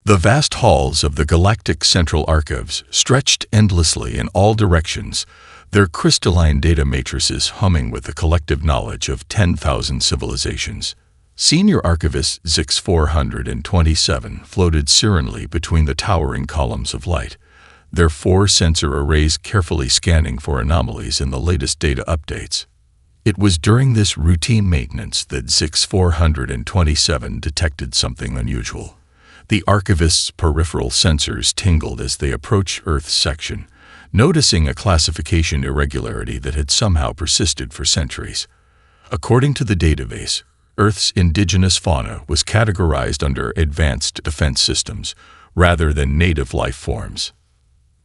The vast halls of the Galactic Central Archives stretched endlessly in all directions, their crystalline data matrices humming with the collective knowledge of 10,000 civilizations. Senior Archivist Zix-427 floated serenely between the towering columns of light, their 4 sensor arrays carefully scanning for anomalies in the latest data updates. It was during this routine maintenance that Zix-427 detected something unusual. The Archivist's peripheral sensors tingled as they approached Earth's section, noticing a classification irregularity that had somehow persisted for centuries. According to the database, Earth's indigenous fauna was categorized under advanced defense systems rather than native life forms.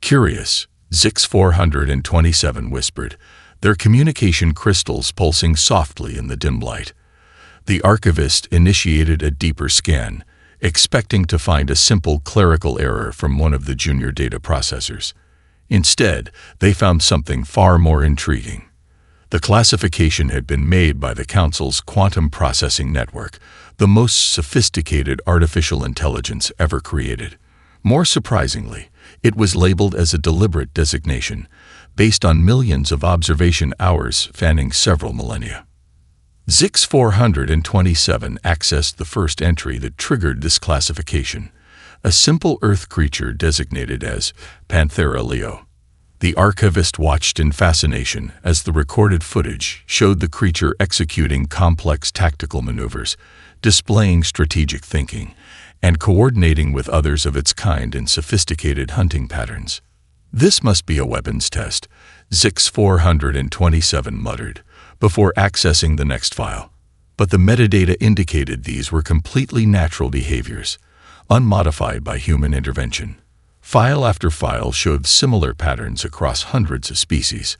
Curious, Zix-427 whispered, their communication crystals pulsing softly in the dim light. The Archivist initiated a deeper scan, expecting to find a simple clerical error from one of the junior data processors. Instead, they found something far more intriguing. The classification had been made by the Council's quantum processing network, the most sophisticated artificial intelligence ever created. More surprisingly, it was labeled as a deliberate designation, based on millions of observation hours spanning several millennia. Zix-427 accessed the first entry that triggered this classification, a simple Earth creature designated as Panthera Leo. The Archivist watched in fascination as the recorded footage showed the creature executing complex tactical maneuvers, displaying strategic thinking, and coordinating with others of its kind in sophisticated hunting patterns. "This must be a weapons test," Zix-427 muttered, before accessing the next file. But the metadata indicated these were completely natural behaviors, unmodified by human intervention. File after file showed similar patterns across hundreds of species.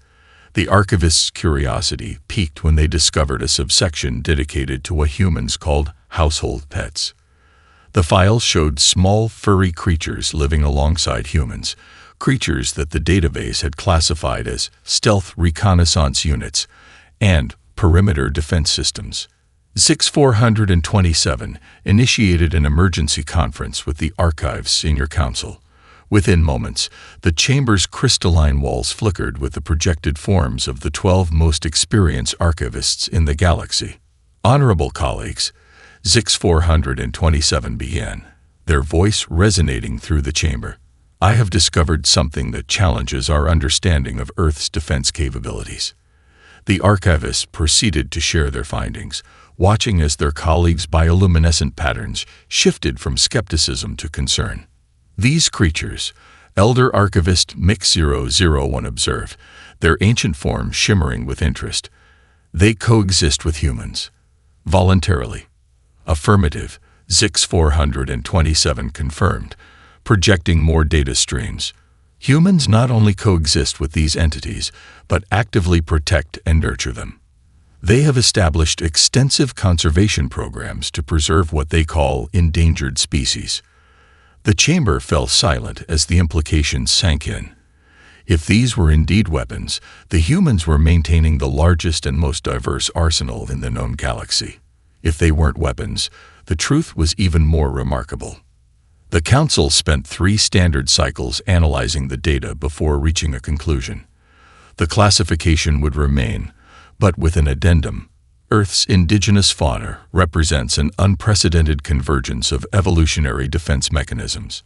The Archivist's curiosity peaked when they discovered a subsection dedicated to what humans called household pets. The files showed small, furry creatures living alongside humans, creatures that the database had classified as stealth reconnaissance units and perimeter defense systems. Zix-427 initiated an emergency conference with the Archive's Senior Council. Within moments, the chamber's crystalline walls flickered with the projected forms of the 12 most experienced archivists in the galaxy. "Honorable colleagues," Zix-427 began, their voice resonating through the chamber, "I have discovered something that challenges our understanding of Earth's defense capabilities." The archivists proceeded to share their findings, watching as their colleagues' bioluminescent patterns shifted from skepticism to concern. "These creatures," Elder Archivist Mix001 observed, their ancient form shimmering with interest, "they coexist with humans. Voluntarily." "Affirmative," Zix-427 confirmed, projecting more data streams. "Humans not only coexist with these entities, but actively protect and nurture them. They have established extensive conservation programs to preserve what they call endangered species." The chamber fell silent as the implications sank in. If these were indeed weapons, the humans were maintaining the largest and most diverse arsenal in the known galaxy. If they weren't weapons, the truth was even more remarkable. The Council spent 3 standard cycles analyzing the data before reaching a conclusion. The classification would remain, but with an addendum. Earth's indigenous fauna represents an unprecedented convergence of evolutionary defense mechanisms.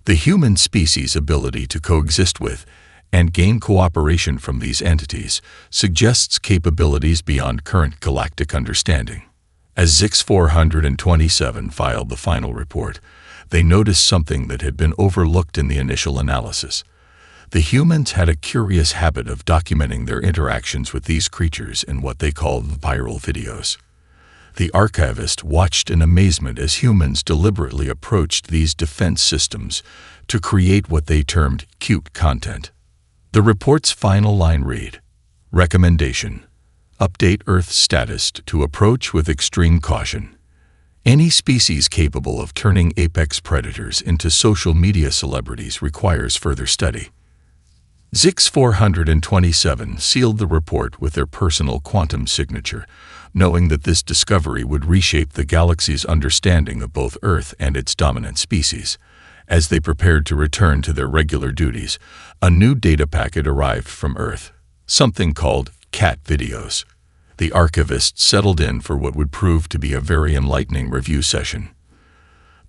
The human species' ability to coexist with and gain cooperation from these entities suggests capabilities beyond current galactic understanding. As Zix-427 filed the final report, they noticed something that had been overlooked in the initial analysis. The humans had a curious habit of documenting their interactions with these creatures in what they called viral videos. The archivist watched in amazement as humans deliberately approached these defense systems to create what they termed cute content. The report's final line read, "Recommendation: update Earth's status to approach with extreme caution. Any species capable of turning apex predators into social media celebrities requires further study." Zix-427 sealed the report with their personal quantum signature, knowing that this discovery would reshape the galaxy's understanding of both Earth and its dominant species. As they prepared to return to their regular duties, a new data packet arrived from Earth, something called cat videos. The archivists settled in for what would prove to be a very enlightening review session.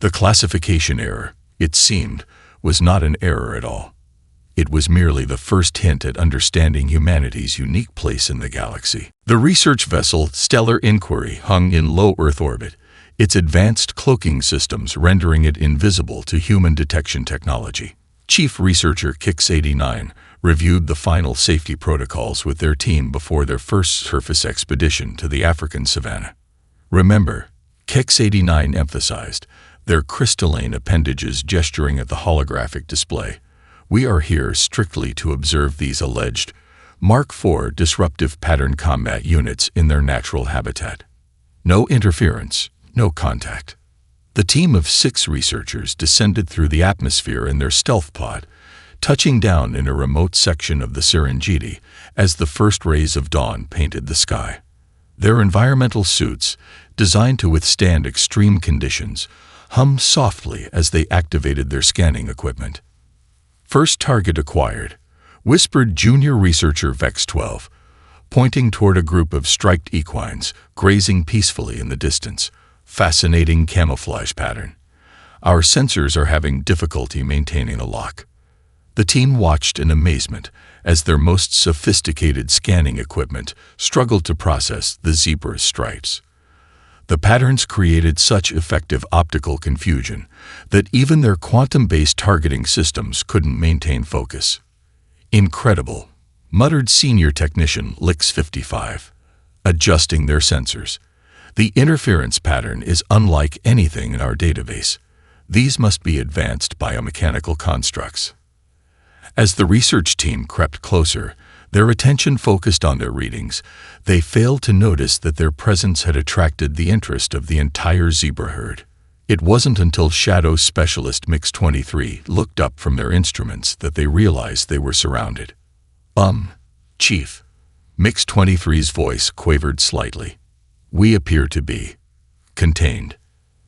The classification error, it seemed, was not an error at all. It was merely the first hint at understanding humanity's unique place in the galaxy. The research vessel Stellar Inquiry hung in low Earth orbit, its advanced cloaking systems rendering it invisible to human detection technology. Chief Researcher Kix-89 reviewed the final safety protocols with their team before their first surface expedition to the African savanna. Remember, Kix-89 emphasized, their crystalline appendages gesturing at the holographic display, we are here strictly to observe these alleged Mark IV disruptive pattern combat units in their natural habitat. No interference, no contact. The team of 6 researchers descended through the atmosphere in their stealth pod, touching down in a remote section of the Serengeti as the first rays of dawn painted the sky. Their environmental suits, designed to withstand extreme conditions, hummed softly as they activated their scanning equipment. First target acquired, whispered junior researcher Vex-12, pointing toward a group of striped equines grazing peacefully in the distance. Fascinating camouflage pattern. Our sensors are having difficulty maintaining a lock. The team watched in amazement as their most sophisticated scanning equipment struggled to process the zebra's stripes. The patterns created such effective optical confusion that even their quantum-based targeting systems couldn't maintain focus. Incredible, muttered senior technician Lix-55, adjusting their sensors. The interference pattern is unlike anything in our database. These must be advanced biomechanical constructs. As the research team crept closer, their attention focused on their readings, they failed to notice that their presence had attracted the interest of the entire zebra herd. It wasn't until Shadow Specialist Mix-23 looked up from their instruments that they realized they were surrounded. Chief. Mix-23's voice quavered slightly. We appear to be contained.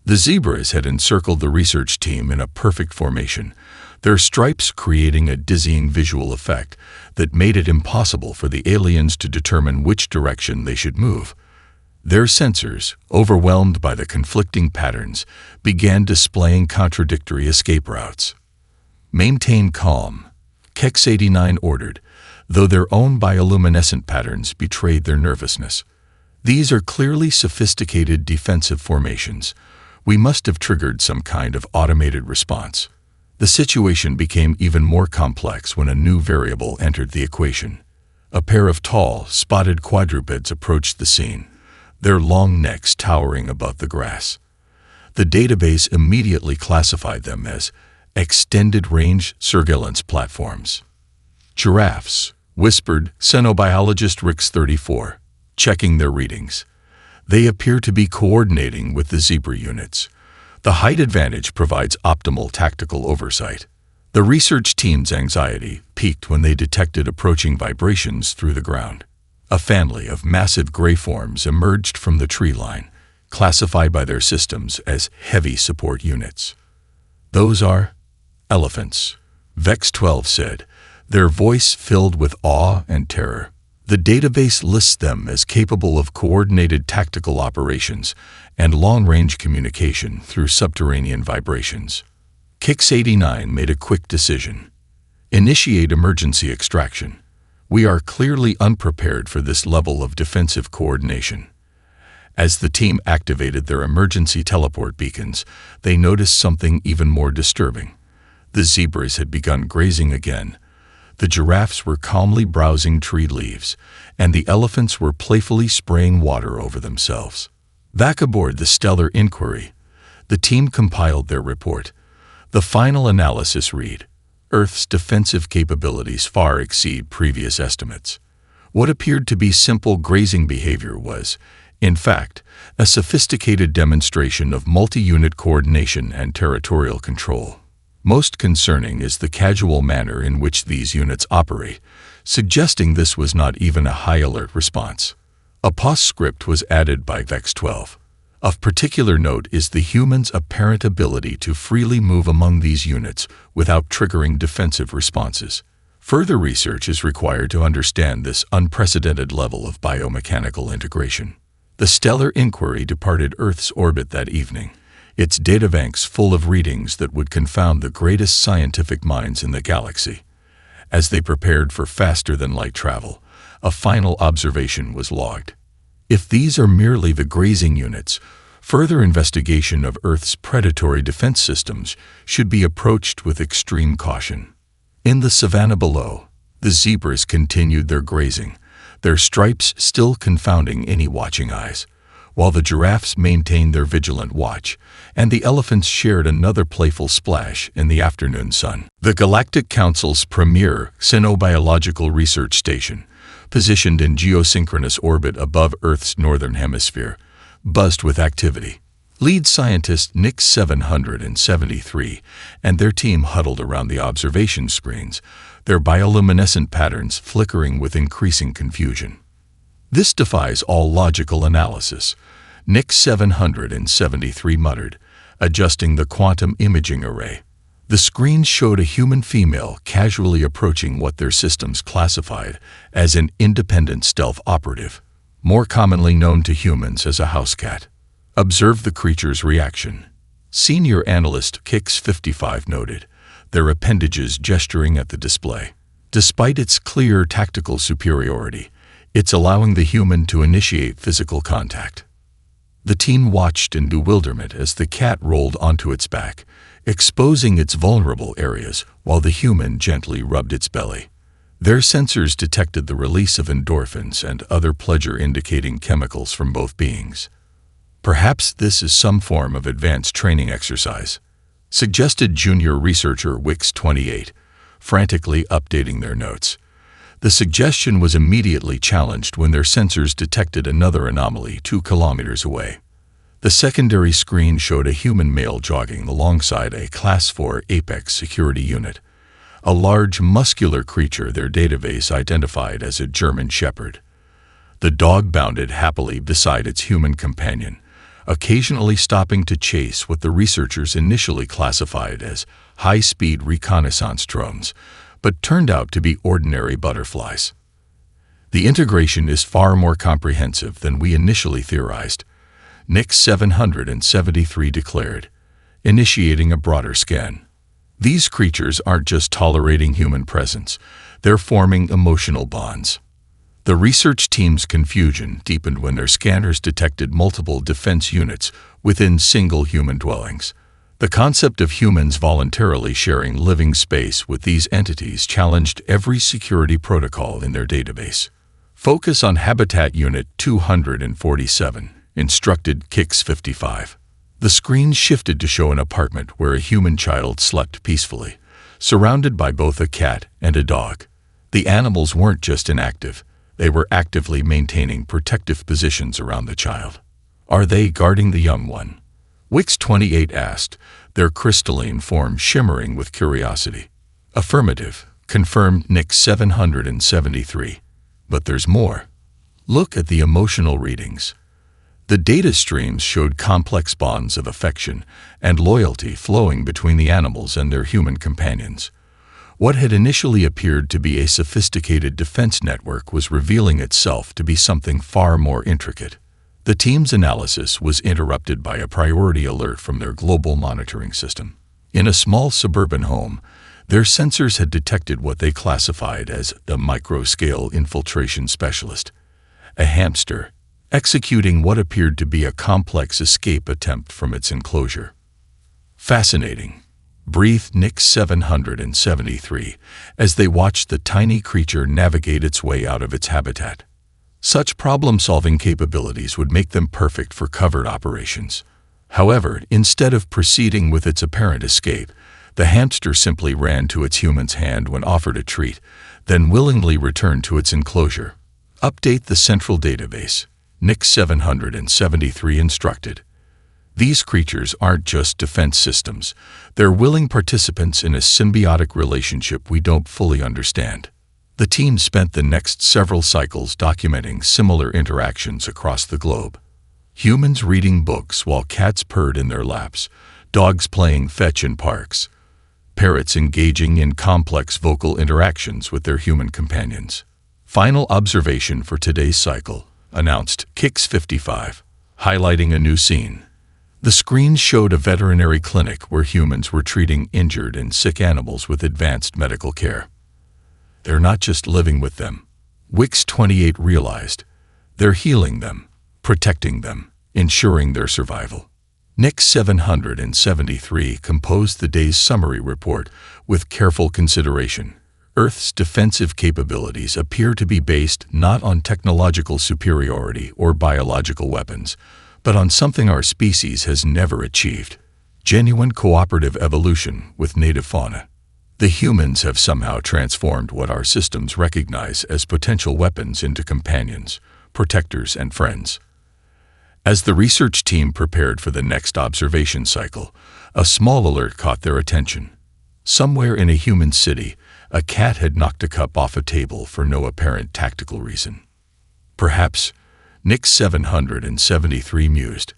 The zebras had encircled the research team in a perfect formation, their stripes creating a dizzying visual effect that made it impossible for the aliens to determine which direction they should move. Their sensors, overwhelmed by the conflicting patterns, began displaying contradictory escape routes. Maintain calm, Kix-89 ordered, though their own bioluminescent patterns betrayed their nervousness. These are clearly sophisticated defensive formations. We must have triggered some kind of automated response. The situation became even more complex when a new variable entered the equation. A pair of tall, spotted quadrupeds approached the scene, their long necks towering above the grass. The database immediately classified them as extended-range surveillance platforms. Giraffes, whispered xenobiologist Rix-34, checking their readings. They appear to be coordinating with the zebra units. The height advantage provides optimal tactical oversight. The research team's anxiety peaked when they detected approaching vibrations through the ground. A family of massive gray forms emerged from the tree line, classified by their systems as heavy support units. Those are elephants, Vex-12 said, their voice filled with awe and terror. The database lists them as capable of coordinated tactical operations and long-range communication through subterranean vibrations. Kix-89 made a quick decision. Initiate emergency extraction. We are clearly unprepared for this level of defensive coordination. As the team activated their emergency teleport beacons, they noticed something even more disturbing. The zebras had begun grazing again. The giraffes were calmly browsing tree leaves, and the elephants were playfully spraying water over themselves. Back aboard the Stellar Inquiry, the team compiled their report. The final analysis read, Earth's defensive capabilities far exceed previous estimates. What appeared to be simple grazing behavior was, in fact, a sophisticated demonstration of multi-unit coordination and territorial control. Most concerning is the casual manner in which these units operate, suggesting this was not even a high-alert response. A postscript was added by Vex-12. Of particular note is the human's apparent ability to freely move among these units without triggering defensive responses. Further research is required to understand this unprecedented level of biomechanical integration. The stellar inquiry departed Earth's orbit that evening, its databanks full of readings that would confound the greatest scientific minds in the galaxy. As they prepared for faster-than-light travel, a final observation was logged. If these are merely the grazing units, further investigation of Earth's predatory defense systems should be approached with extreme caution. In the savanna below, the zebras continued their grazing, their stripes still confounding any watching eyes, while the giraffes maintained their vigilant watch, and the elephants shared another playful splash in the afternoon sun. The Galactic Council's premier xenobiological research station, positioned in geosynchronous orbit above Earth's northern hemisphere, buzzed with activity. Lead scientist Nick 773 and their team huddled around the observation screens, their bioluminescent patterns flickering with increasing confusion. "This defies all logical analysis," Nick 773 muttered, adjusting the quantum imaging array. The screen showed a human female casually approaching what their systems classified as an independent stealth operative, more commonly known to humans as a house cat. Observe the creature's reaction. Senior analyst Kix55 noted, their appendages gesturing at the display. Despite its clear tactical superiority, it's allowing the human to initiate physical contact. The team watched in bewilderment as the cat rolled onto its back, exposing its vulnerable areas while the human gently rubbed its belly. Their sensors detected the release of endorphins and other pleasure-indicating chemicals from both beings. Perhaps this is some form of advanced training exercise, suggested junior researcher Wix28, frantically updating their notes. The suggestion was immediately challenged when their sensors detected another anomaly 2 kilometers away. The secondary screen showed a human male jogging alongside a Class 4 Apex security unit, a large, muscular creature their database identified as a German Shepherd. The dog bounded happily beside its human companion, occasionally stopping to chase what the researchers initially classified as high-speed reconnaissance drones, but turned out to be ordinary butterflies. The integration is far more comprehensive than we initially theorized, Nick 773 declared, initiating a broader scan. These creatures aren't just tolerating human presence, they're forming emotional bonds. The research team's confusion deepened when their scanners detected multiple defense units within single human dwellings. The concept of humans voluntarily sharing living space with these entities challenged every security protocol in their database. Focus on Habitat Unit 247, instructed Kix55. The screen shifted to show an apartment where a human child slept peacefully, surrounded by both a cat and a dog. The animals weren't just inactive, they were actively maintaining protective positions around the child. Are they guarding the young one? Wix28 asked, their crystalline form shimmering with curiosity. Affirmative, confirmed Nick 773. But there's more. Look at the emotional readings. The data streams showed complex bonds of affection and loyalty flowing between the animals and their human companions. What had initially appeared to be a sophisticated defense network was revealing itself to be something far more intricate. The team's analysis was interrupted by a priority alert from their global monitoring system. In a small suburban home, their sensors had detected what they classified as a micro-scale infiltration specialist, a hamster, executing what appeared to be a complex escape attempt from its enclosure. Fascinating, breathed Nick 773 as they watched the tiny creature navigate its way out of its habitat. Such problem-solving capabilities would make them perfect for covert operations. However, instead of proceeding with its apparent escape, the hamster simply ran to its human's hand when offered a treat, then willingly returned to its enclosure. Update the central database, Nick 773 instructed. These creatures aren't just defense systems, they're willing participants in a symbiotic relationship we don't fully understand. The team spent the next several cycles documenting similar interactions across the globe. Humans reading books while cats purred in their laps, dogs playing fetch in parks, parrots engaging in complex vocal interactions with their human companions. Final observation for today's cycle, announced Kix55, highlighting a new scene. The screen showed a veterinary clinic where humans were treating injured and sick animals with advanced medical care. They're not just living with them, Wix28 realized. They're healing them, protecting them, ensuring their survival. Nix 773 composed the day's summary report with careful consideration. Earth's defensive capabilities appear to be based not on technological superiority or biological weapons, but on something our species has never achieved: genuine cooperative evolution with native fauna. The humans have somehow transformed what our systems recognize as potential weapons into companions, protectors, and friends. As the research team prepared for the next observation cycle, a small alert caught their attention. Somewhere in a human city, a cat had knocked a cup off a table for no apparent tactical reason. Perhaps, Nix 773 mused,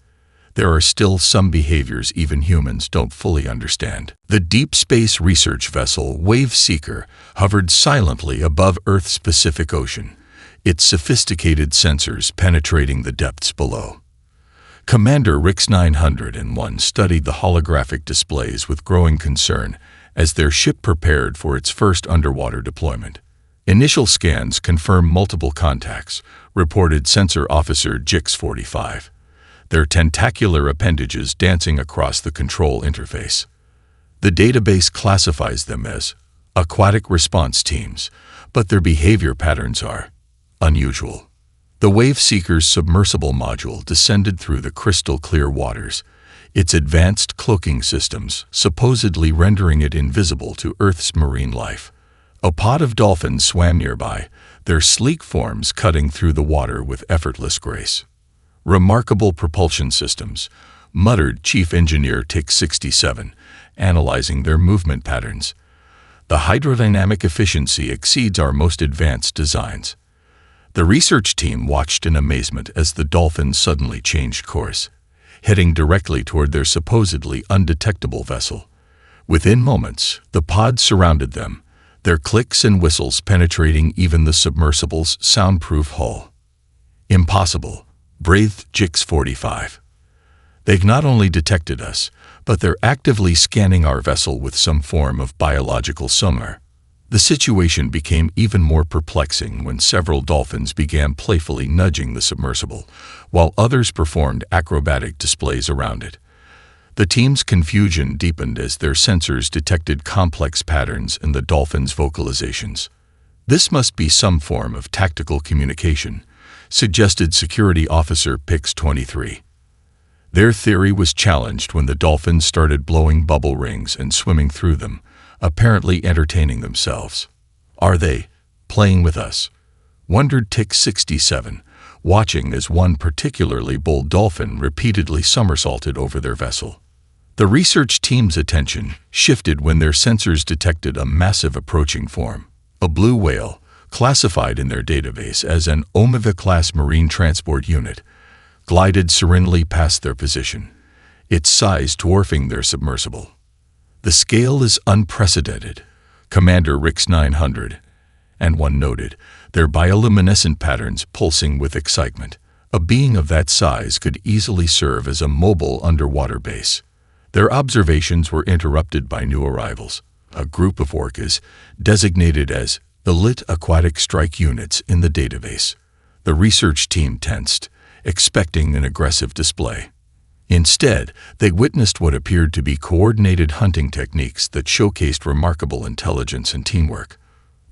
there are still some behaviors even humans don't fully understand. The deep space research vessel Wave Seeker hovered silently above Earth's Pacific Ocean, its sophisticated sensors penetrating the depths below. Commander Rix 901 studied the holographic displays with growing concern as their ship prepared for its first underwater deployment. Initial scans confirmed multiple contacts, reported Sensor Officer Jix45, their tentacular appendages dancing across the control interface. The database classifies them as aquatic response teams, but their behavior patterns are unusual. The Wave Seeker's submersible module descended through the crystal-clear waters, its advanced cloaking systems supposedly rendering it invisible to Earth's marine life. A pod of dolphins swam nearby, their sleek forms cutting through the water with effortless grace. Remarkable propulsion systems, muttered Chief Engineer Tix67, analyzing their movement patterns. The hydrodynamic efficiency exceeds our most advanced designs. The research team watched in amazement as the dolphins suddenly changed course, heading directly toward their supposedly undetectable vessel. Within moments, the pod surrounded them, their clicks and whistles penetrating even the submersible's soundproof hull. Impossible, breathed Jix45. They've not only detected us, but they're actively scanning our vessel with some form of biological sonar. The situation became even more perplexing when several dolphins began playfully nudging the submersible, while others performed acrobatic displays around it. The team's confusion deepened as their sensors detected complex patterns in the dolphins' vocalizations. This must be some form of tactical communication, suggested Security Officer Pix23. Their theory was challenged when the dolphins started blowing bubble rings and swimming through them, apparently entertaining themselves. Are they playing with us? Wondered Tix67, watching as one particularly bold dolphin repeatedly somersaulted over their vessel. The research team's attention shifted when their sensors detected a massive approaching form. A blue whale, classified in their database as an Omega-class marine transport unit, glided serenely past their position, its size dwarfing their submersible. The scale is unprecedented, Commander Rix 901 noted, their bioluminescent patterns pulsing with excitement. A being of that size could easily serve as a mobile underwater base. Their observations were interrupted by new arrivals, a group of orcas designated as Elite Aquatic Strike Units in the database. The research team tensed, expecting an aggressive display. Instead, they witnessed what appeared to be coordinated hunting techniques that showcased remarkable intelligence and teamwork.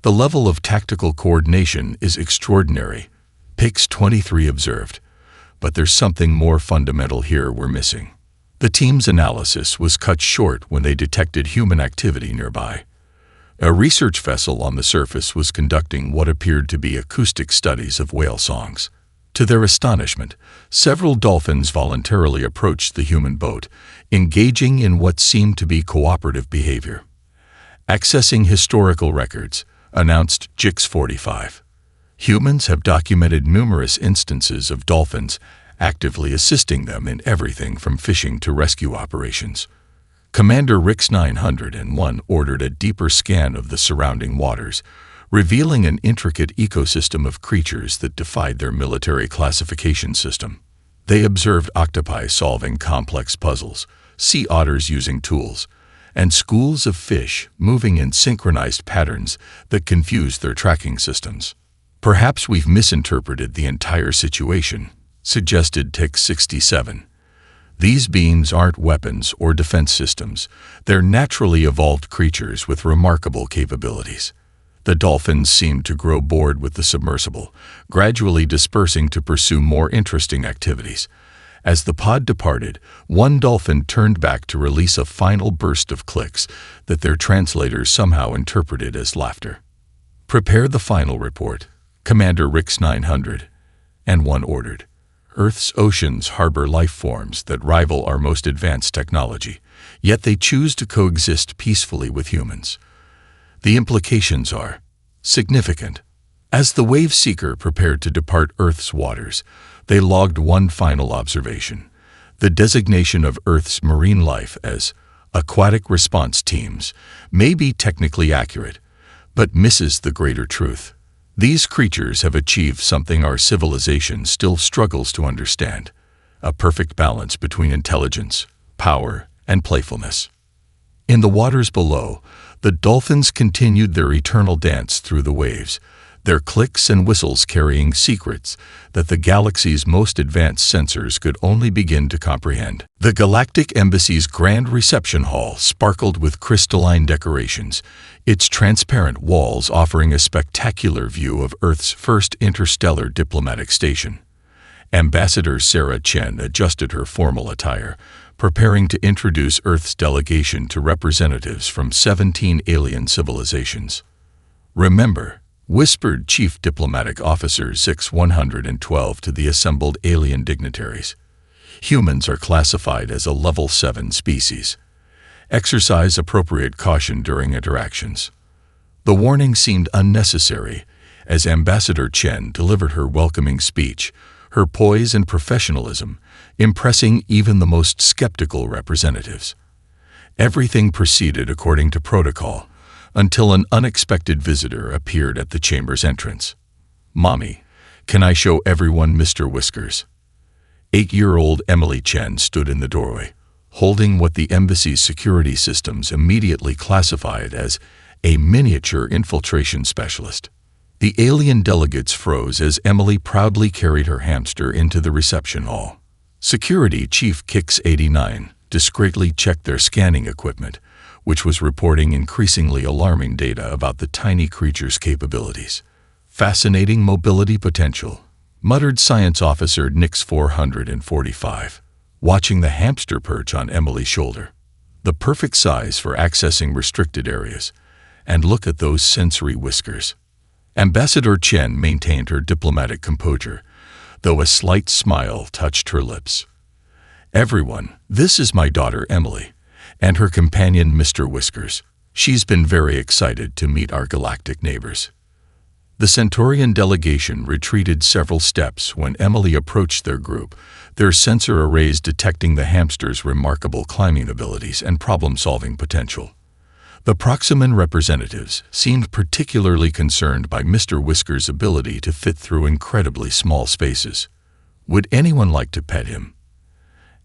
The level of tactical coordination is extraordinary, Pix23 observed, but there's something more fundamental here we're missing. The team's analysis was cut short when they detected human activity nearby. A research vessel on the surface was conducting what appeared to be acoustic studies of whale songs. To their astonishment, several dolphins voluntarily approached the human boat, engaging in what seemed to be cooperative behavior. Accessing historical records, announced Jix45. Humans have documented numerous instances of dolphins actively assisting them in everything from fishing to rescue operations. Commander Rix 901 ordered a deeper scan of the surrounding waters, revealing an intricate ecosystem of creatures that defied their military classification system. They observed octopi solving complex puzzles, sea otters using tools, and schools of fish moving in synchronized patterns that confused their tracking systems. "Perhaps we've misinterpreted the entire situation," suggested Tix67. "These beings aren't weapons or defense systems. They're naturally evolved creatures with remarkable capabilities." The dolphins seemed to grow bored with the submersible, gradually dispersing to pursue more interesting activities. As the pod departed, one dolphin turned back to release a final burst of clicks that their translators somehow interpreted as laughter. "Prepare the final report," Commander Rix 901 ordered. "Earth's oceans harbor life forms that rival our most advanced technology, yet they choose to coexist peacefully with humans. The implications are significant." As the Wave Seeker prepared to depart Earth's waters, they logged one final observation: the designation of Earth's marine life as aquatic response teams may be technically accurate, but misses the greater truth. These creatures have achieved something our civilization still struggles to understand: a perfect balance between intelligence, power, and playfulness. In the waters below, the dolphins continued their eternal dance through the waves, their clicks and whistles carrying secrets that the galaxy's most advanced sensors could only begin to comprehend. The Galactic Embassy's grand reception hall sparkled with crystalline decorations, its transparent walls offering a spectacular view of Earth's first interstellar diplomatic station. Ambassador Sarah Chen adjusted her formal attire, preparing to introduce Earth's delegation to representatives from 17 alien civilizations. "Remember," whispered Chief Diplomatic Officer 6112 to the assembled alien dignitaries, "humans are classified as a Level 7 species. Exercise appropriate caution during interactions." The warning seemed unnecessary as Ambassador Chen delivered her welcoming speech, her poise and professionalism impressing even the most skeptical representatives. Everything proceeded according to protocol until an unexpected visitor appeared at the chamber's entrance. "Mommy, can I show everyone Mr. Whiskers?" 8-year-old Emily Chen stood in the doorway, holding what the embassy's security systems immediately classified as a miniature infiltration specialist. The alien delegates froze as Emily proudly carried her hamster into the reception hall. Security Chief Kix89 discreetly checked their scanning equipment, which was reporting increasingly alarming data about the tiny creature's capabilities. "Fascinating mobility potential," muttered Science Officer Nix 445, watching the hamster perch on Emily's shoulder. "The perfect size for accessing restricted areas. And look at those sensory whiskers." Ambassador Chen maintained her diplomatic composure, though a slight smile touched her lips. "Everyone, this is my daughter Emily, and her companion Mr. Whiskers. She's been very excited to meet our galactic neighbors." The Centaurian delegation retreated several steps when Emily approached their group, their sensor arrays detecting the hamster's remarkable climbing abilities and problem-solving potential. The Proximan representatives seemed particularly concerned by Mr. Whisker's ability to fit through incredibly small spaces. "Would anyone like to pet him?"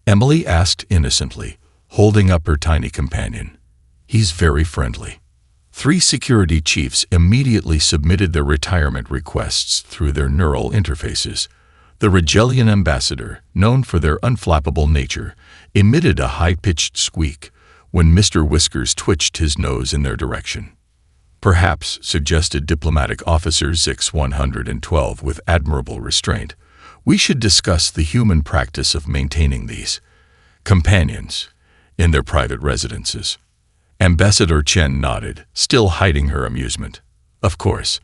Emily asked innocently, holding up her tiny companion. "He's very friendly." 3 security chiefs immediately submitted their retirement requests through their neural interfaces. The Rigelian ambassador, known for their unflappable nature, emitted a high-pitched squeak when Mr. Whiskers twitched his nose in their direction. "Perhaps," suggested Diplomatic Officer Zix 112 with admirable restraint, "we should discuss the human practice of maintaining these companions in their private residences." Ambassador Chen nodded, still hiding her amusement. "Of course.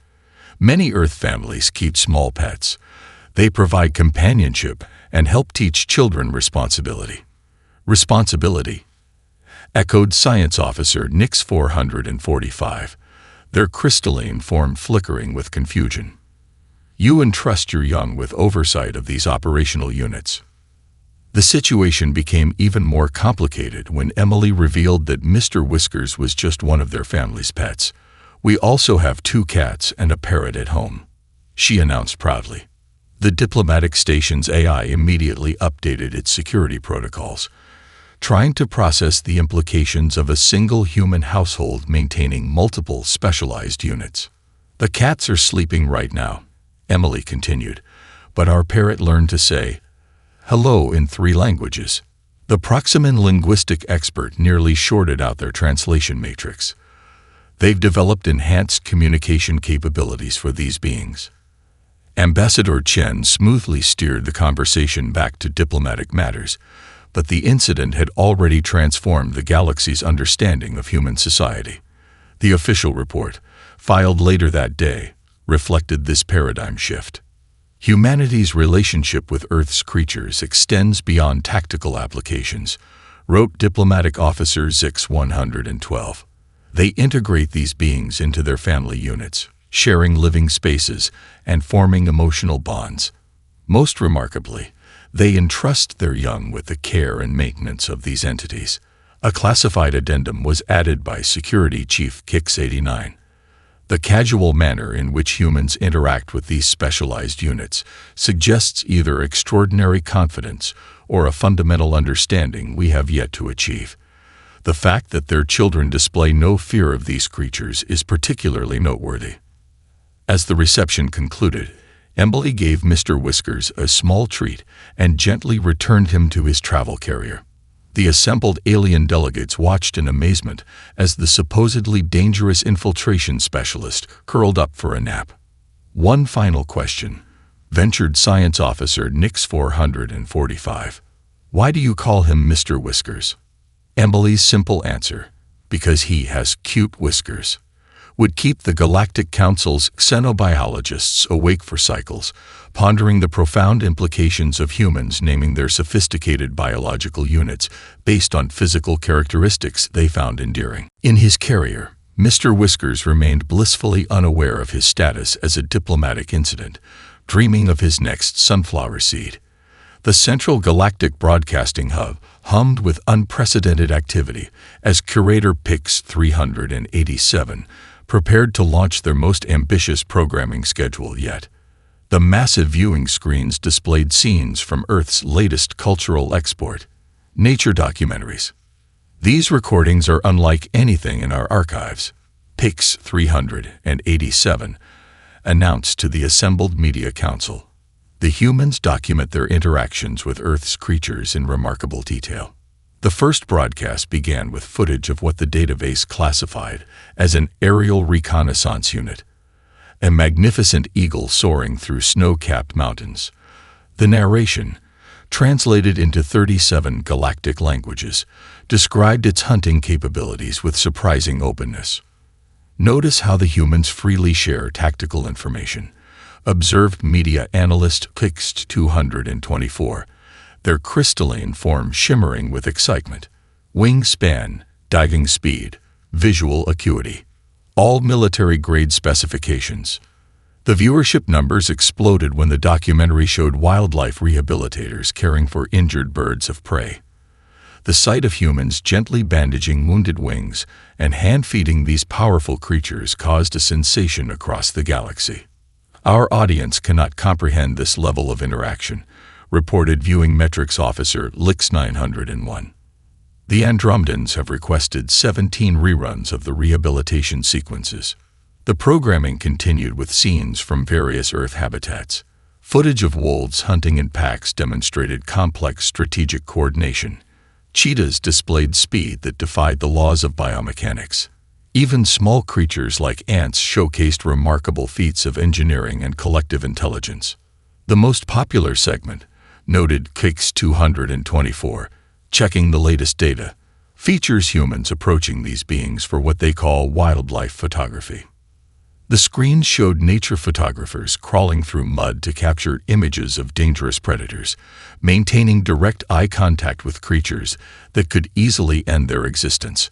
Many Earth families keep small pets. They provide companionship and help teach children responsibility." "Responsibility?" echoed Science Officer Nix 445. their crystalline form flickering with confusion. You entrust your young with oversight of these operational units. The situation became even more complicated when Emily revealed that Mr. Whiskers was just one of their family's pets. "We also have 2 cats and a parrot at home," she announced proudly. The diplomatic station's AI immediately updated its security protocols, trying to process the implications of a single human household maintaining multiple specialized units. "The cats are sleeping right now," Emily continued, "but our parrot learned to say hello in 3 languages." The Proximan linguistic expert nearly shorted out their translation matrix. They've developed enhanced communication capabilities for these beings. Ambassador Chen smoothly steered the conversation back to diplomatic matters, but the incident had already transformed the galaxy's understanding of human society. The official report, filed later that day, reflected this paradigm shift. Humanity's relationship with Earth's creatures extends beyond tactical applications, wrote diplomatic officer Zix 112. They integrate these beings into their family units, sharing living spaces and forming emotional bonds. Most remarkably, they entrust their young with the care and maintenance of these entities. A classified addendum was added by Security Chief Kix89. The casual manner in which humans interact with these specialized units suggests either extraordinary confidence or a fundamental understanding we have yet to achieve. The fact that their children display no fear of these creatures is particularly noteworthy. As the reception concluded, Emily gave Mr. Whiskers a small treat and gently returned him to his travel carrier. The assembled alien delegates watched in amazement as the supposedly dangerous infiltration specialist curled up for a nap. "One final question," ventured Science Officer Nix 445. "Why do you call him Mr. Whiskers?" Emily's simple answer, "Because he has cute whiskers," would keep the Galactic Council's xenobiologists awake for cycles, pondering the profound implications of humans naming their sophisticated biological units based on physical characteristics they found endearing. In his carrier, Mr. Whiskers remained blissfully unaware of his status as a diplomatic incident, dreaming of his next sunflower seed. The Central Galactic Broadcasting Hub hummed with unprecedented activity as Curator Pix 387 prepared to launch their most ambitious programming schedule yet. The massive viewing screens displayed scenes from Earth's latest cultural export, nature documentaries. These recordings are unlike anything in our archives, Pix 387 announced to the assembled media council. The humans document their interactions with Earth's creatures in remarkable detail. The first broadcast began with footage of what the database classified as an aerial reconnaissance unit, a magnificent eagle soaring through snow-capped mountains. The narration, translated into 37 galactic languages, described its hunting capabilities with surprising openness. "Notice how the humans freely share tactical information," observed media analyst Pix 224. Their crystalline form shimmering with excitement. Wingspan, diving speed, visual acuity. All military-grade specifications. The viewership numbers exploded when the documentary showed wildlife rehabilitators caring for injured birds of prey. The sight of humans gently bandaging wounded wings and hand-feeding these powerful creatures caused a sensation across the galaxy. "Our audience cannot comprehend this level of interaction," reported viewing metrics officer Lix 901. The Andromedans have requested 17 reruns of the rehabilitation sequences. The programming continued with scenes from various Earth habitats. Footage of wolves hunting in packs demonstrated complex strategic coordination. Cheetahs displayed speed that defied the laws of biomechanics. Even small creatures like ants showcased remarkable feats of engineering and collective intelligence. The most popular segment, noted Kix 224, checking the latest data, features humans approaching these beings for what they call wildlife photography. The screens showed nature photographers crawling through mud to capture images of dangerous predators, maintaining direct eye contact with creatures that could easily end their existence.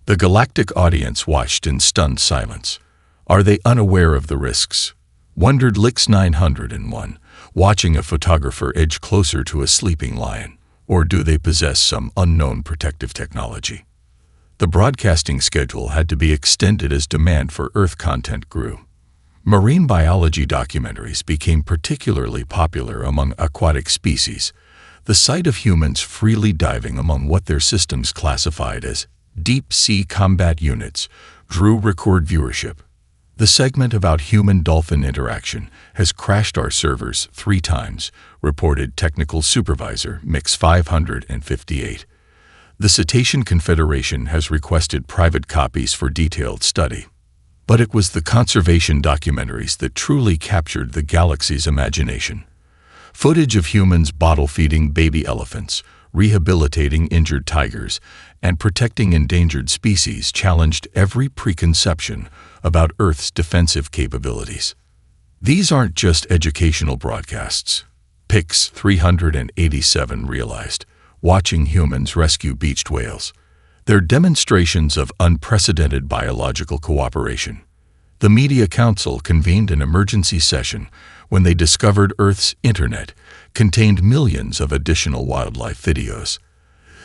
The galactic audience watched in stunned silence, Are they unaware of the risks? Wondered Lix 901, watching a photographer edge closer to a sleeping lion. Or do they possess some unknown protective technology? The broadcasting schedule had to be extended as demand for Earth content grew. Marine biology documentaries became particularly popular among aquatic species. The sight of humans freely diving among what their systems classified as deep-sea combat units drew record viewership. The segment about human-dolphin interaction has crashed our servers 3 times, reported Technical Supervisor Mix 558. The Cetacean Confederation has requested private copies for detailed study. But it was the conservation documentaries that truly captured the galaxy's imagination. Footage of humans bottle-feeding baby elephants, rehabilitating injured tigers, and protecting endangered species challenged every preconception about Earth's defensive capabilities. These aren't just educational broadcasts. Pix 387 realized, watching humans rescue beached whales. They're demonstrations of unprecedented biological cooperation. The Media Council convened an emergency session when they discovered Earth's internet contained millions of additional wildlife videos.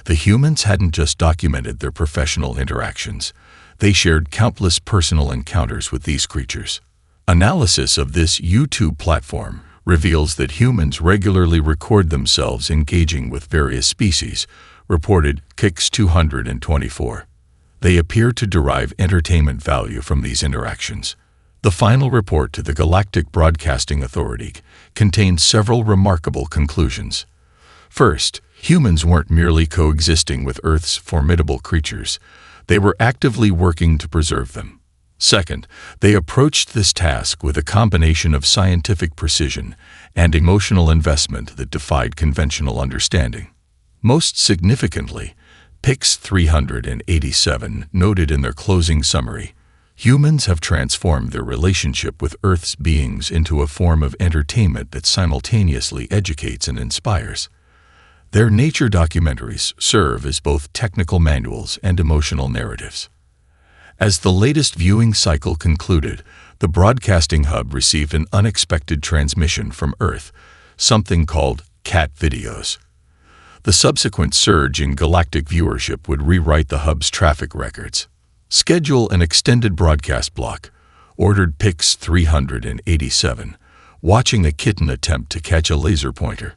The humans hadn't just documented their professional interactions, they shared countless personal encounters with these creatures. Analysis of this YouTube platform reveals that humans regularly record themselves engaging with various species, reported Kix 224. They appear to derive entertainment value from these interactions. The final report to the Galactic Broadcasting Authority contained several remarkable conclusions. First, humans weren't merely coexisting with Earth's formidable creatures, they were actively working to preserve them. Second, they approached this task with a combination of scientific precision and emotional investment that defied conventional understanding. Most significantly, Pix 387 noted in their closing summary, humans have transformed their relationship with Earth's beings into a form of entertainment that simultaneously educates and inspires. Their nature documentaries serve as both technical manuals and emotional narratives. As the latest viewing cycle concluded, the broadcasting hub received an unexpected transmission from Earth, something called cat videos. The subsequent surge in galactic viewership would rewrite the hub's traffic records. Schedule an extended broadcast block, ordered Pix 387, watching a kitten attempt to catch a laser pointer.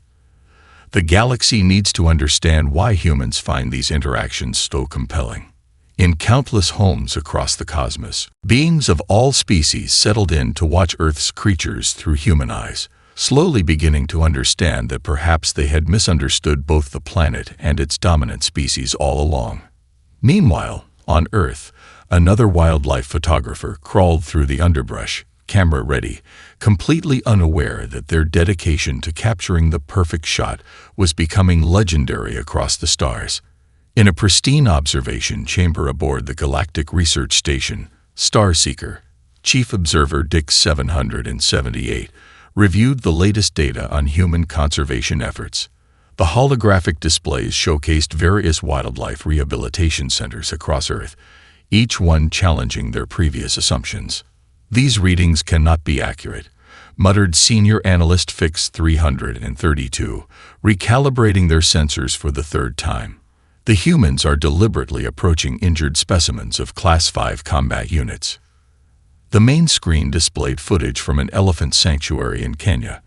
The galaxy needs to understand why humans find these interactions so compelling. In countless homes across the cosmos, beings of all species settled in to watch Earth's creatures through human eyes, slowly beginning to understand that perhaps they had misunderstood both the planet and its dominant species all along. Meanwhile, on Earth, another wildlife photographer crawled through the underbrush, camera ready, completely unaware that their dedication to capturing the perfect shot was becoming legendary across the stars. In a pristine observation chamber aboard the Galactic Research Station, Starseeker, Chief Observer Dick 778, reviewed the latest data on human conservation efforts. The holographic displays showcased various wildlife rehabilitation centers across Earth, each one challenging their previous assumptions. These readings cannot be accurate, muttered Senior Analyst Fix 332, recalibrating their sensors for the third time. The humans are deliberately approaching injured specimens of Class 5 combat units. The main screen displayed footage from an elephant sanctuary in Kenya,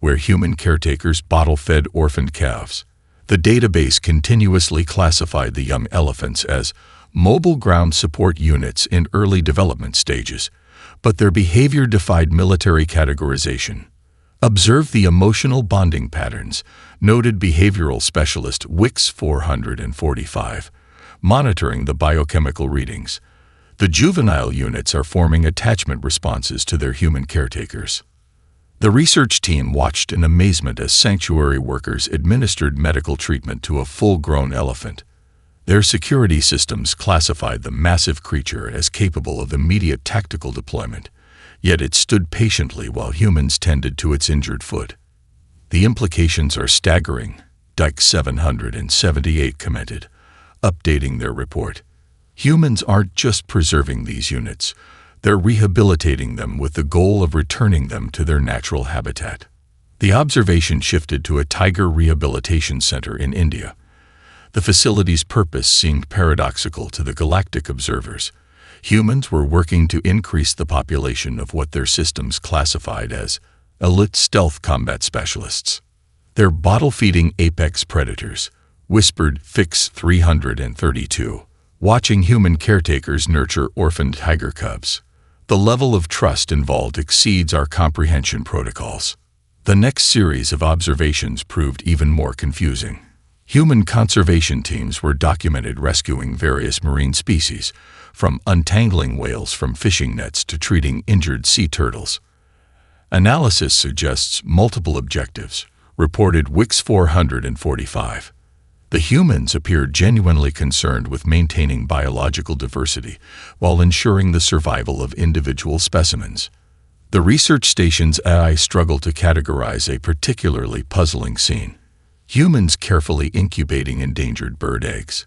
where human caretakers bottle-fed orphaned calves. The database continuously classified the young elephants as mobile ground support units in early development stages, but their behavior defied military categorization. Observe the emotional bonding patterns, noted behavioral specialist Wix 445, monitoring the biochemical readings. The juvenile units are forming attachment responses to their human caretakers. The research team watched in amazement as sanctuary workers administered medical treatment to a full-grown elephant. Their security systems classified the massive creature as capable of immediate tactical deployment, yet it stood patiently while humans tended to its injured foot. The implications are staggering, Dyke 778 commented, updating their report. Humans aren't just preserving these units, They're rehabilitating them with the goal of returning them to their natural habitat. The observation shifted to a tiger rehabilitation center in India. The facility's purpose seemed paradoxical to the galactic observers. Humans were working to increase the population of what their systems classified as elite stealth combat specialists. They're bottle-feeding apex predators, whispered Fix 332, watching human caretakers nurture orphaned tiger cubs. The level of trust involved exceeds our comprehension protocols. The next series of observations proved even more confusing. Human conservation teams were documented rescuing various marine species, from untangling whales from fishing nets to treating injured sea turtles. Analysis suggests multiple objectives, reported Wix 445. The humans appeared genuinely concerned with maintaining biological diversity while ensuring the survival of individual specimens. The research station's AI struggled to categorize a particularly puzzling scene. Humans carefully incubating endangered bird eggs.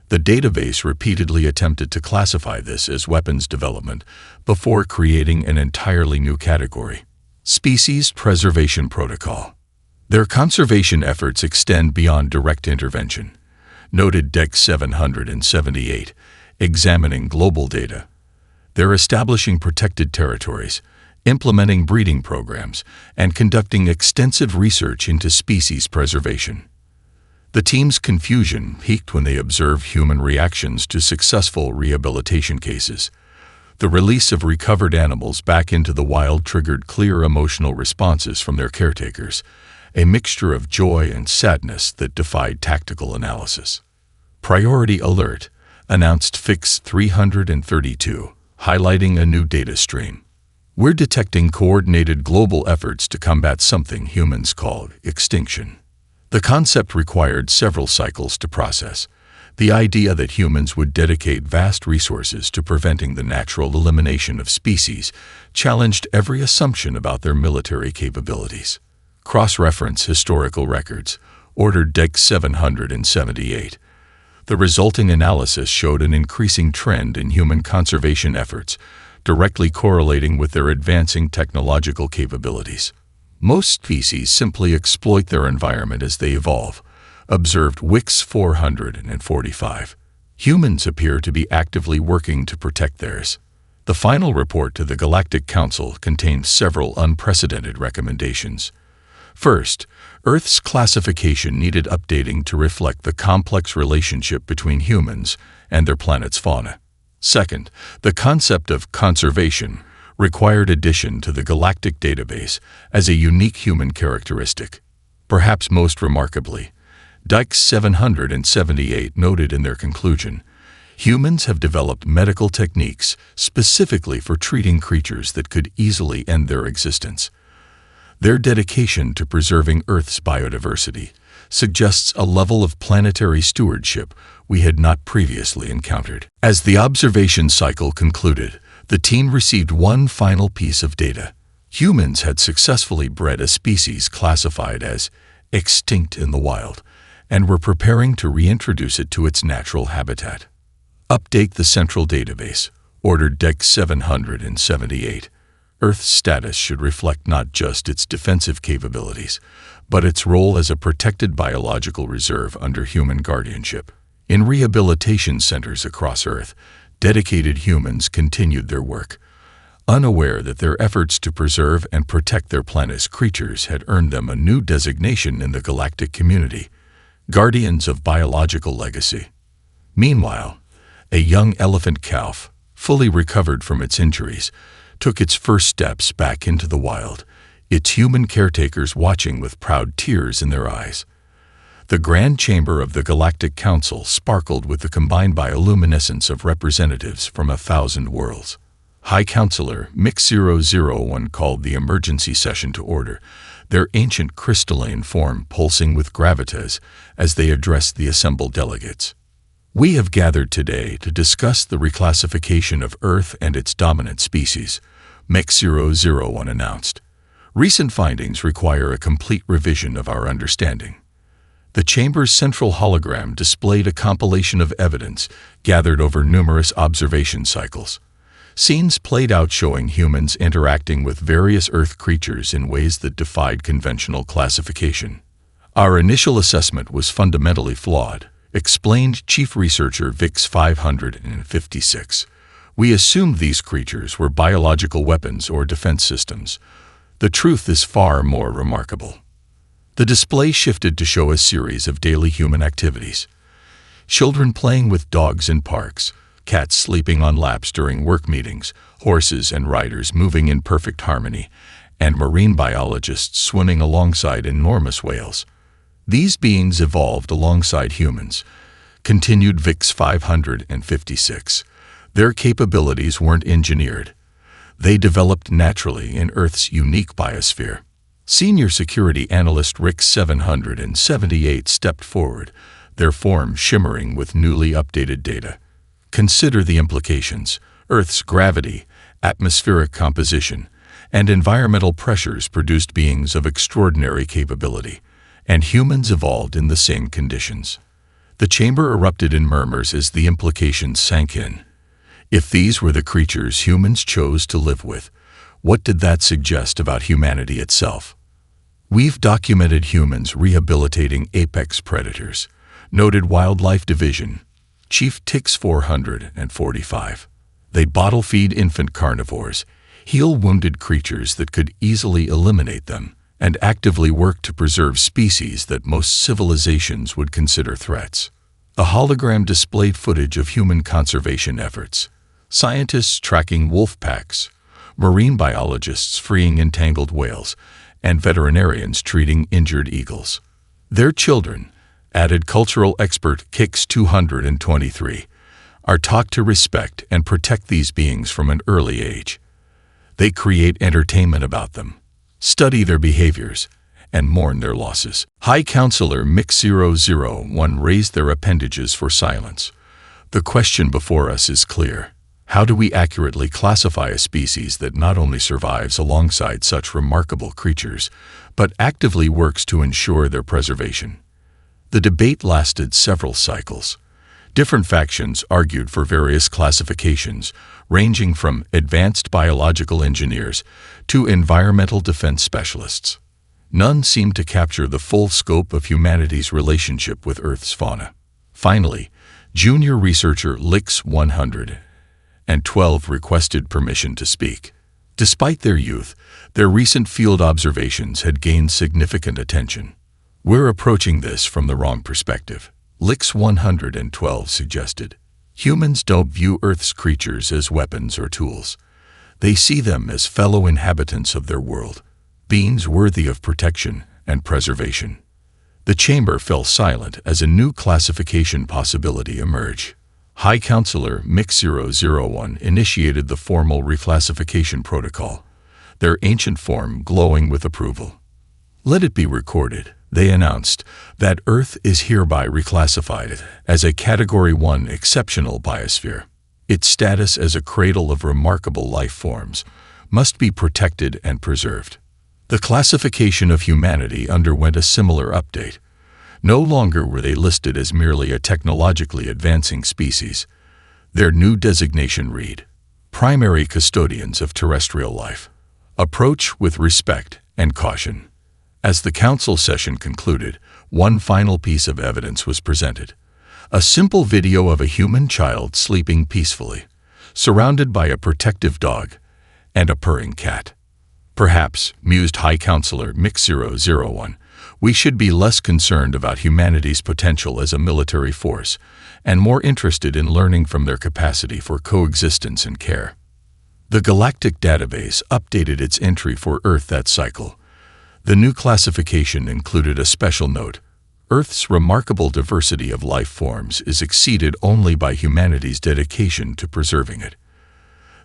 The database repeatedly attempted to classify this as weapons development before creating an entirely new category: Species Preservation Protocol. Their conservation efforts extend beyond direct intervention, noted DEC 778, examining global data. They're establishing protected territories, implementing breeding programs, and conducting extensive research into species preservation. The team's confusion peaked when they observed human reactions to successful rehabilitation cases. The release of recovered animals back into the wild triggered clear emotional responses from their caretakers, a mixture of joy and sadness that defied tactical analysis. Priority Alert, announced Fix 332, highlighting a new data stream. We're detecting coordinated global efforts to combat something humans call extinction. The concept required several cycles to process. The idea that humans would dedicate vast resources to preventing the natural elimination of species challenged every assumption about their military capabilities. Cross-reference historical records, ordered DEC 778. The resulting analysis showed an increasing trend in human conservation efforts, directly correlating with their advancing technological capabilities. Most species simply exploit their environment as they evolve, observed Wix 445. Humans appear to be actively working to protect theirs. The final report to the Galactic Council contains several unprecedented recommendations. First, Earth's classification needed updating to reflect the complex relationship between humans and their planet's fauna. Second, the concept of conservation required addition to the galactic database as a unique human characteristic. Perhaps most remarkably, DEC 778 noted in their conclusion, humans have developed medical techniques specifically for treating creatures that could easily end their existence. Their dedication to preserving Earth's biodiversity suggests a level of planetary stewardship we had not previously encountered. As the observation cycle concluded, the team received one final piece of data. Humans had successfully bred a species classified as extinct in the wild, and were preparing to reintroduce it to its natural habitat. Update the central database, ordered DEC 778. Earth's status should reflect not just its defensive capabilities, but its role as a protected biological reserve under human guardianship. In rehabilitation centers across Earth, dedicated humans continued their work, unaware that their efforts to preserve and protect their planet's creatures had earned them a new designation in the galactic community: Guardians of Biological Legacy. Meanwhile, a young elephant calf, fully recovered from its injuries, took its first steps back into the wild, its human caretakers watching with proud tears in their eyes. The Grand Chamber of the Galactic Council sparkled with the combined bioluminescence of representatives from 1,000 worlds. High Counselor Mix-001 called the emergency session to order, their ancient crystalline form pulsing with gravitas as they addressed the assembled delegates. We have gathered today to discuss the reclassification of Earth and its dominant species, Mix-001 announced. Recent findings require a complete revision of our understanding. The Chamber's central hologram displayed a compilation of evidence gathered over numerous observation cycles. Scenes played out showing humans interacting with various Earth creatures in ways that defied conventional classification. Our initial assessment was fundamentally flawed, explained Chief Researcher VIX 556. We assumed these creatures were biological weapons or defense systems. The truth is far more remarkable. The display shifted to show a series of daily human activities. Children playing with dogs in parks, cats sleeping on laps during work meetings, horses and riders moving in perfect harmony, and marine biologists swimming alongside enormous whales. These beings evolved alongside humans, continued VIX 556. Their capabilities weren't engineered. They developed naturally in Earth's unique biosphere. Senior security analyst Rick 778 stepped forward, their form shimmering with newly updated data. Consider the implications. Earth's gravity, atmospheric composition, and environmental pressures produced beings of extraordinary capability, and humans evolved in the same conditions. The chamber erupted in murmurs as the implications sank in. If these were the creatures humans chose to live with, what did that suggest about humanity itself? We've documented humans rehabilitating apex predators, noted Wildlife Division, Chief Tix 445. They bottle feed infant carnivores, heal wounded creatures that could easily eliminate them, and actively work to preserve species that most civilizations would consider threats. A hologram displayed footage of human conservation efforts. Scientists tracking wolf packs, marine biologists freeing entangled whales, and veterinarians treating injured eagles. Their children, added cultural expert Kix 223, are taught to respect and protect these beings from an early age. They create entertainment about them, study their behaviors, and mourn their losses. High Counselor Mix 001 raised their appendages for silence. The question before us is clear. How do we accurately classify a species that not only survives alongside such remarkable creatures, but actively works to ensure their preservation? The debate lasted several cycles. Different factions argued for various classifications, ranging from advanced biological engineers to environmental defense specialists. None seemed to capture the full scope of humanity's relationship with Earth's fauna. Finally, junior researcher Lix 112 requested permission to speak. Despite their youth, their recent field observations had gained significant attention. We're approaching this from the wrong perspective, Lix 112 suggested. Humans don't view Earth's creatures as weapons or tools. They see them as fellow inhabitants of their world, beings worthy of protection and preservation. The chamber fell silent as a new classification possibility emerged. High Counselor Mix 001 initiated the formal reclassification protocol, their ancient form glowing with approval. Let it be recorded, they announced, that Earth is hereby reclassified as a Category 1 exceptional biosphere. Its status as a cradle of remarkable life forms must be protected and preserved. The classification of humanity underwent a similar update. No longer were they listed as merely a technologically advancing species. Their new designation read, Primary Custodians of Terrestrial Life. Approach with respect and caution. As the council session concluded, one final piece of evidence was presented. A simple video of a human child sleeping peacefully, surrounded by a protective dog and a purring cat. Perhaps, mused High Counselor Mix 001, we should be less concerned about humanity's potential as a military force and more interested in learning from their capacity for coexistence and care. The Galactic database updated its entry for Earth that cycle. The new classification included a special note. Earth's remarkable diversity of life forms is exceeded only by humanity's dedication to preserving it.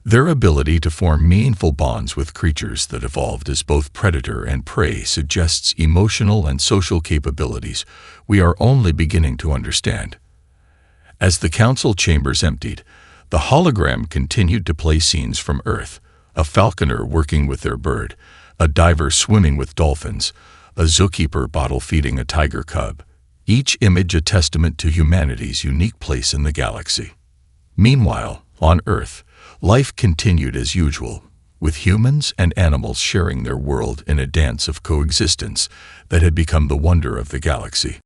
Their ability to form meaningful bonds with creatures that evolved as both predator and prey suggests emotional and social capabilities we are only beginning to understand. As the council chambers emptied, the hologram continued to play scenes from Earth, a falconer working with their bird, a diver swimming with dolphins, a zookeeper bottle-feeding a tiger cub, each image a testament to humanity's unique place in the galaxy. Meanwhile, on Earth, life continued as usual, with humans and animals sharing their world in a dance of coexistence that had become the wonder of the galaxy.